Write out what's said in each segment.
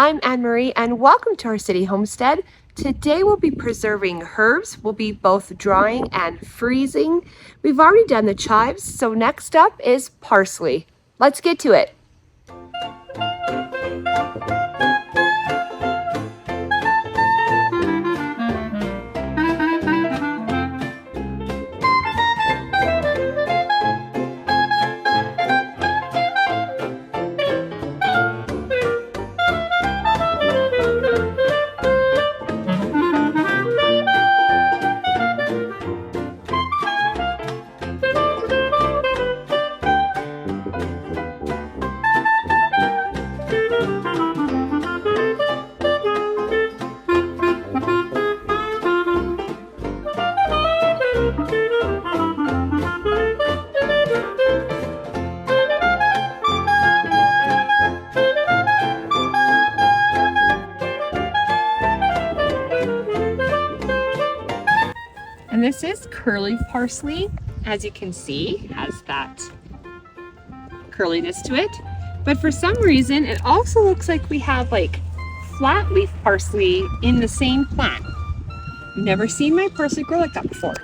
I'm Anne-Marie and welcome to our city homestead. Today we'll be preserving herbs. We'll be both drying and freezing. We've already done the chives, so next up is parsley. Let's get to it. And this is curly parsley. As you can see, has that curliness to it. But for some reason, it also looks like we have like flat leaf parsley in the same plant. Never seen my parsley grow like that before.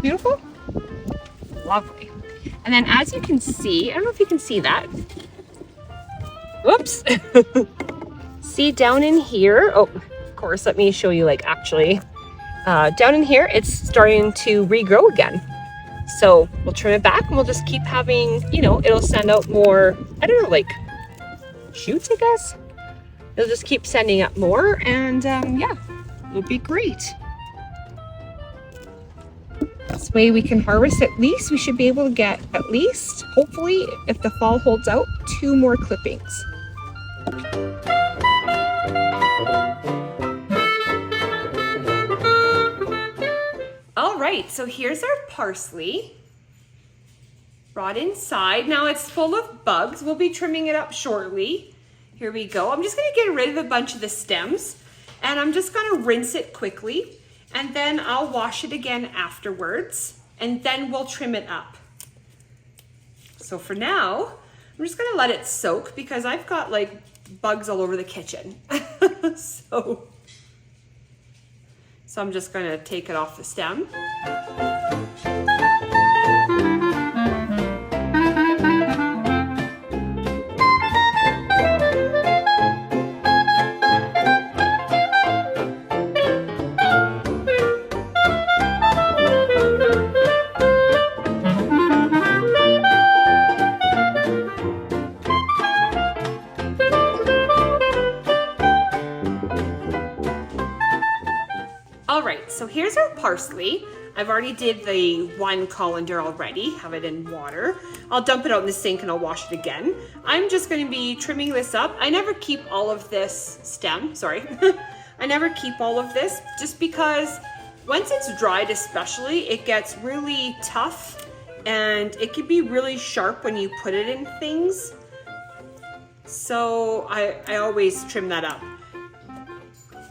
Beautiful, lovely. And then as you can see, I don't know if you can see that. Whoops. See down in here, oh, of course, let me show you like actually. Down in here, it's starting to regrow again. So we'll trim it back and we'll just keep having, you know, it'll send out more, I don't know, like shoots, I guess. It'll just keep sending up more and yeah, it'll be great. This way we can harvest at least, we should be able to get at least, hopefully, if the fall holds out, 2 more clippings. All right, so here's our parsley brought inside. Now it's full of bugs. We'll be trimming it up shortly. Here we go. I'm just gonna get rid of a bunch of the stems and I'm just gonna rinse it quickly. And then I'll wash it again afterwards, and then we'll trim it up. So for now, I'm just gonna let it soak because I've got like bugs all over the kitchen. So I'm just gonna take it off the stem. All right, so here's our parsley. I've already did the 1 colander already, have it in water. I'll dump it out in the sink and I'll wash it again. I'm just gonna be trimming this up. I never keep all of this stem, sorry. I never keep all of this just because once it's dried especially, it gets really tough and it can be really sharp when you put it in things. So I always trim that up.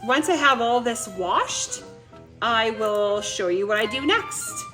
Once I have all this washed, I will show you what I do next.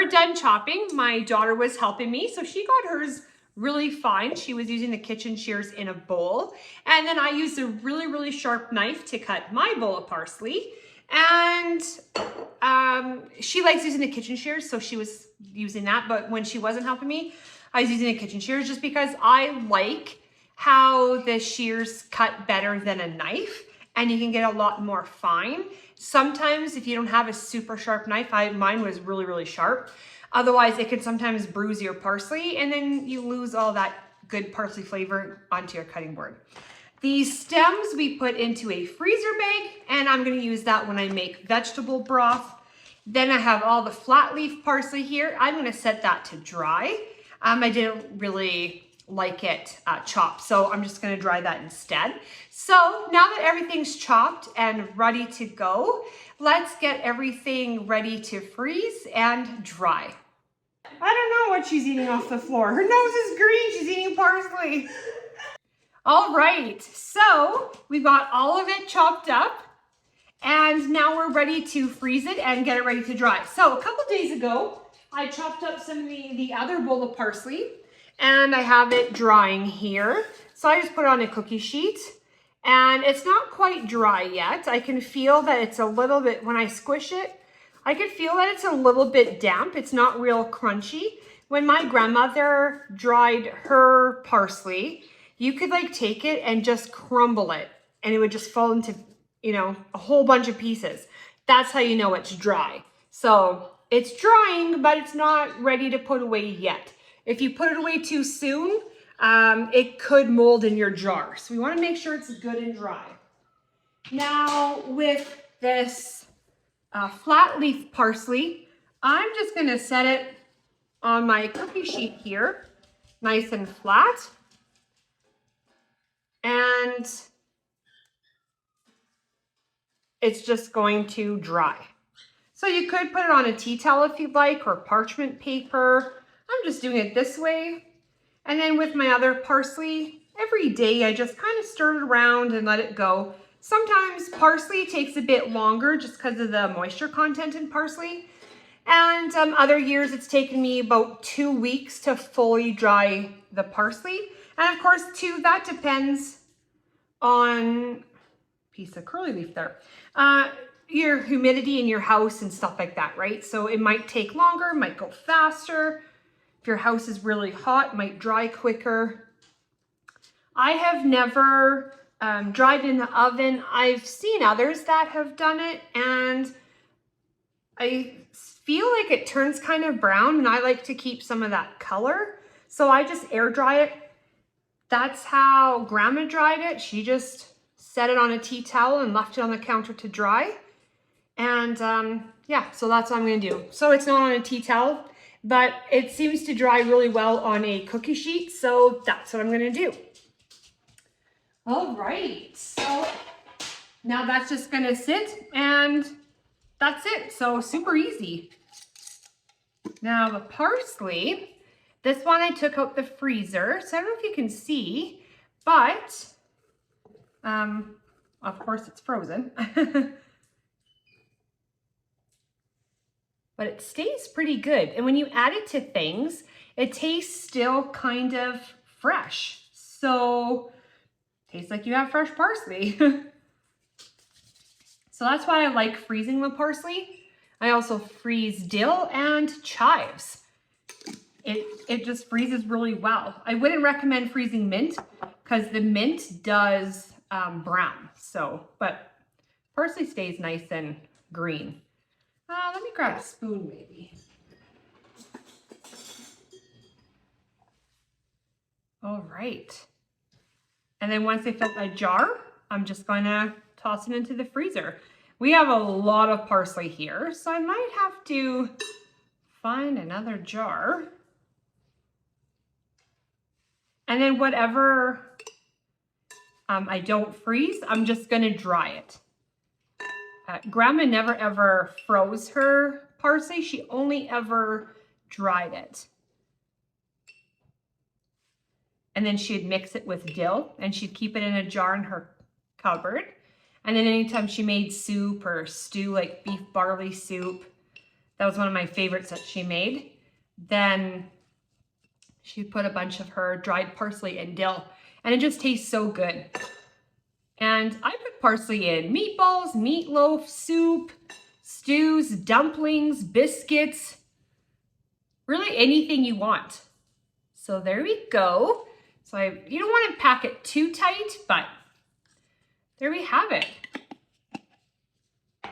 we're done chopping. My daughter was helping me, so she got hers really fine. She was using the kitchen shears in a bowl. And then I used a really, really sharp knife to cut my bowl of parsley. And she likes using the kitchen shears, so she was using that. But when she wasn't helping me, I was using the kitchen shears just because I like how the shears cut better than a knife, and you can get a lot more fine. Sometimes if you don't have a super sharp knife, mine was really, really sharp. Otherwise, it can sometimes bruise your parsley, and then you lose all that good parsley flavor onto your cutting board. These stems we put into a freezer bag, and I'm gonna use that when I make vegetable broth. Then I have all the flat leaf parsley here. I'm gonna set that to dry. I didn't really like it chopped, so I'm just gonna dry that instead. So now that everything's chopped and ready to go, let's get everything ready to freeze and dry. I don't know what she's eating off the floor. Her nose is green, she's eating parsley. All right, so we've got all of it chopped up, and now we're ready to freeze it and get it ready to dry. So a couple days ago, I chopped up some of the other bowl of parsley, and I have it drying here. So I just put it on a cookie sheet, and it's not quite dry yet. I can feel that it's a little bit, when I squish it, I can feel that it's a little bit damp. It's not real crunchy. When my grandmother dried her parsley, you could like take it and just crumble it, and it would just fall into, you know, a whole bunch of pieces. That's how you know it's dry. So it's drying, but it's not ready to put away yet. If you put it away too soon, it could mold in your jar. So we want to make sure it's good and dry. Now with this flat leaf parsley, I'm just going to set it on my cookie sheet here, nice and flat. And it's just going to dry. So you could put it on a tea towel if you'd like, or parchment paper. I'm just doing it this way. And then with my other parsley, every day I just kind of stir it around and let it go. Sometimes parsley takes a bit longer just because of the moisture content in parsley. And other years it's taken me about 2 weeks to fully dry the parsley. And of course too, that depends on, piece of curly leaf there, your humidity in your house and stuff like that, right? So it might take longer, might go faster. If your house is really hot, it might dry quicker. I have never dried in the oven. I've seen others that have done it, and I feel like it turns kind of brown, and I like to keep some of that color. So I just air dry it. That's how Grandma dried it. She just set it on a tea towel and left it on the counter to dry. And yeah, so that's what I'm gonna do. So it's not on a tea towel, but it seems to dry really well on a cookie sheet. So that's what I'm gonna do. All right, so now that's just gonna sit, and that's it. So super easy. Now the parsley, this one I took out the freezer. So I don't know if you can see, but of course it's frozen. But it stays pretty good. And when you add it to things, it tastes still kind of fresh. So tastes like you have fresh parsley. So that's why I like freezing the parsley. I also freeze dill and chives. It just freezes really well. I wouldn't recommend freezing mint because the mint does brown. So, but parsley stays nice and green. Let me grab a spoon maybe. All right. And then once I fill my jar, I'm just going to toss it into the freezer. We have a lot of parsley here, so I might have to find another jar. And then whatever I don't freeze, I'm just going to dry it. Grandma never ever froze her parsley. She only ever dried it. And then she'd mix it with dill, and she'd keep it in a jar in her cupboard. And then anytime she made soup or stew, like beef barley soup, That was one of my favorites that she made. Then she put a bunch of her dried parsley and dill, and it just tastes so good. And I put parsley in meatballs, meatloaf, soup, stews, dumplings, biscuits, really anything you want. So there we go. So you don't want to pack it too tight, but there we have it. I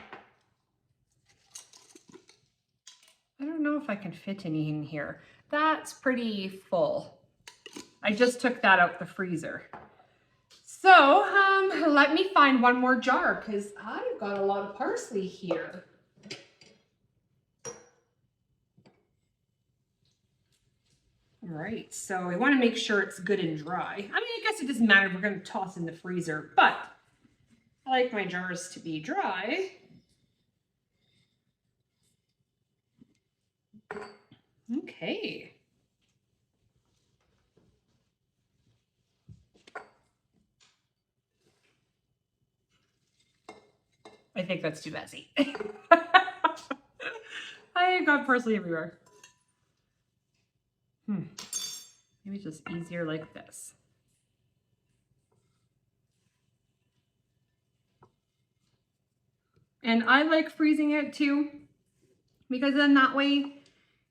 don't know if I can fit any in here. That's pretty full. I just took that out the freezer. So let me find one more jar because I've got a lot of parsley here. All right, so we want to make sure it's good and dry. I mean, I guess it doesn't matter if we're going to toss in the freezer, but I like my jars to be dry. Okay. I think that's too messy. I got parsley everywhere. Maybe it's just easier like this. And I like freezing it too, because then that way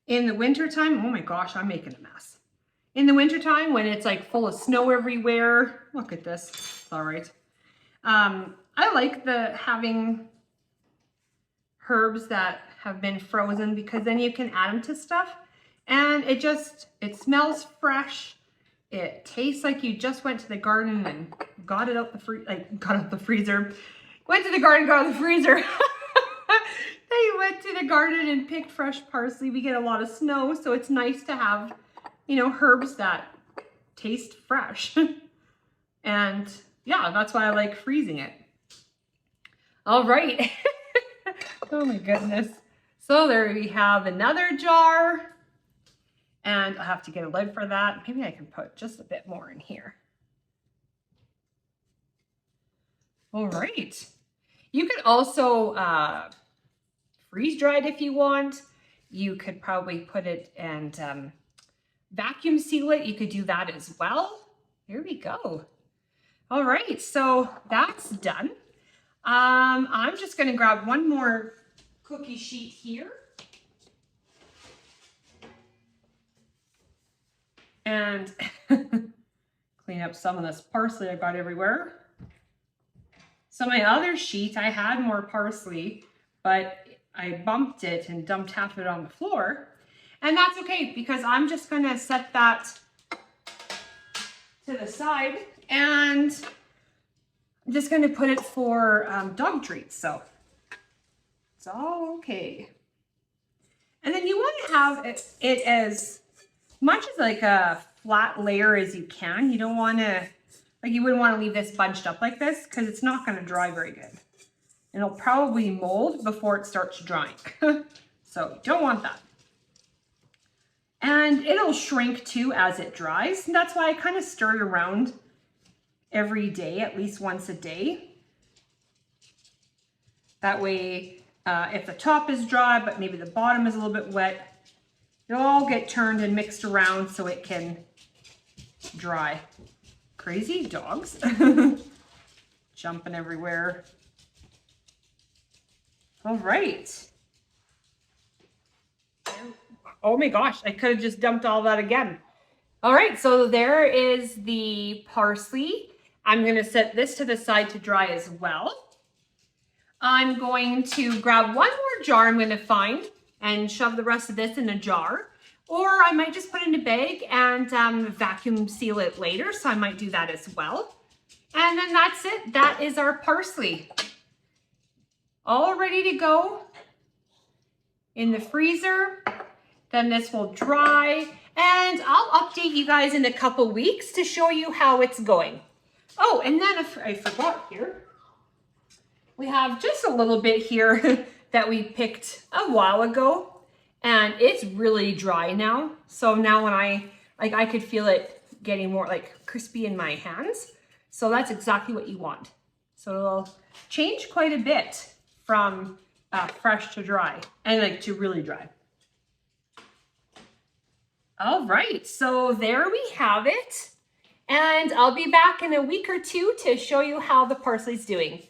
in the winter time, oh my gosh, I'm making a mess. In the winter time when it's like full of snow everywhere, look at this, it's all right. I like having herbs that have been frozen because then you can add them to stuff and it smells fresh. It tastes like you just went to the garden and got it out the freezer. Went to the garden, got out the freezer. They went to the garden and picked fresh parsley. We get a lot of snow, so it's nice to have, you know, herbs that taste fresh. And yeah, that's why I like freezing it. All right. Oh my goodness. So there we have another jar. And I'll have to get a lid for that. Maybe I can put just a bit more in here. All right. You could also freeze dry it if you want. You could probably put it and vacuum seal it. You could do that as well. Here we go. All right, so that's done. I'm just gonna grab one more cookie sheet here. And clean up some of this parsley I got everywhere. So my other sheet, I had more parsley, but I bumped it and dumped half of it on the floor. And that's okay because I'm just gonna set that to the side and I'm just gonna put it for dog treats, so it's all okay. And then you wanna have it as much as like a flat layer as you can. You don't wanna, like you wouldn't wanna leave this bunched up like this because it's not gonna dry very good. And it'll probably mold before it starts drying. So you don't want that. And it'll shrink too as it dries. And that's why I kind of stir it around every day, at least once a day. That way, if the top is dry, but maybe the bottom is a little bit wet, it'll all get turned and mixed around so it can dry. Crazy dogs. Jumping everywhere. All right. Oh my gosh, I could have just dumped all that again. All right, so there is the parsley. I'm gonna set this to the side to dry as well. I'm going to grab one more jar I'm gonna find and shove the rest of this in a jar. Or I might just put it in a bag and vacuum seal it later, so I might do that as well. And then that's it, that is our parsley. All ready to go in the freezer. Then this will dry and I'll update you guys in a couple weeks to show you how it's going. Oh, and then if I forgot here, we have just a little bit here that we picked a while ago and it's really dry now. So now when I could feel it getting more like crispy in my hands. So that's exactly what you want. So it'll change quite a bit from fresh to dry and like to really dry. All right, so there we have it. And I'll be back in a week or two to show you how the parsley's doing.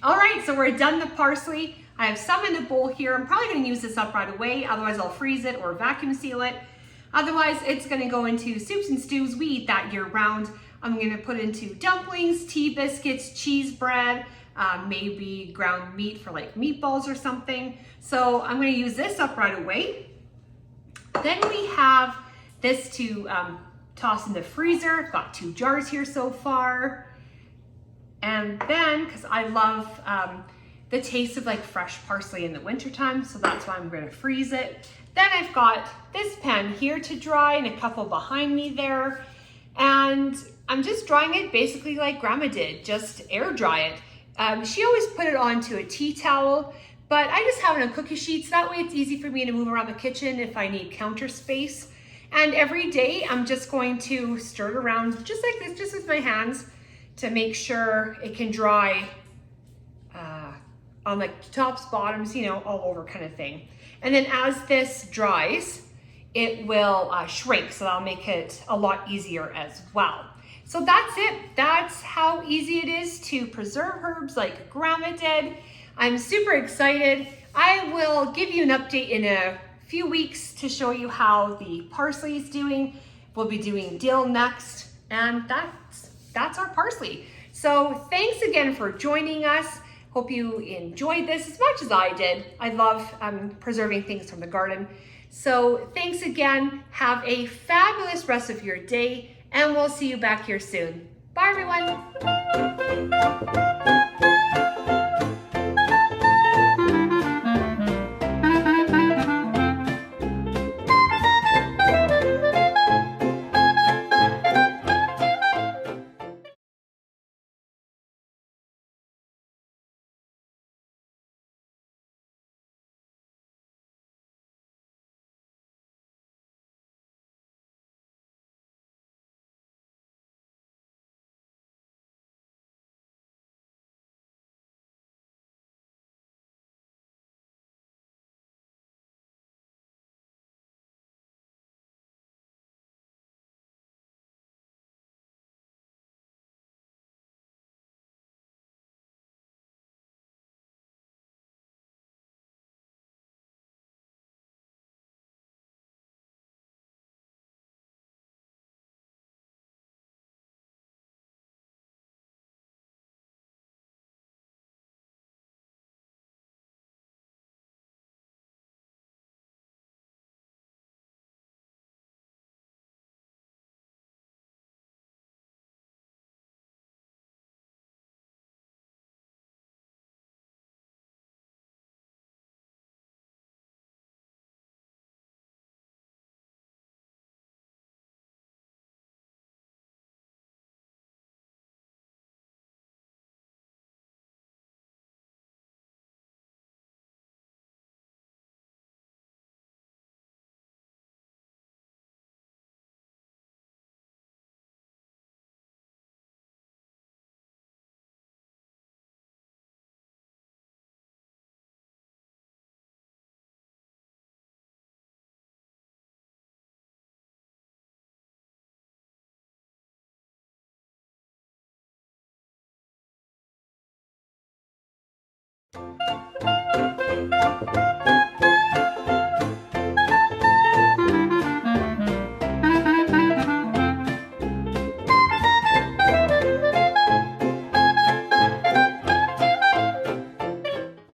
All right, so we're done the parsley. I have some in a bowl here. I'm probably gonna use this up right away, otherwise I'll freeze it or vacuum seal it. Otherwise, it's gonna go into soups and stews. We eat that year round. I'm gonna put into dumplings, tea biscuits, cheese bread, maybe ground meat for like meatballs or something. So I'm gonna use this up right away. Then we have this to toss in the freezer. I've got 2 jars here so far. And then, because I love the taste of like fresh parsley in the wintertime, so that's why I'm gonna freeze it. Then I've got this pan here to dry and a couple behind me there. And I'm just drying it basically like Grandma did, just air dry it. She always put it onto a tea towel, but I just have it on cookie sheets. That way it's easy for me to move around the kitchen if I need counter space. And every day I'm just going to stir it around just like this, just with my hands to make sure it can dry on like tops, bottoms, you know, all over kind of thing. And then as this dries, it will shrink, so that'll make it a lot easier as well. So that's it. That's how easy it is to preserve herbs like Grandma did. I'm super excited. I will give you an update in a few weeks to show you how the parsley is doing. We'll be doing dill next, and that's our parsley. So thanks again for joining us. Hope you enjoyed this as much as I did. I love preserving things from the garden. So thanks again. Have a fabulous rest of your day, and we'll see you back here soon. Bye, everyone.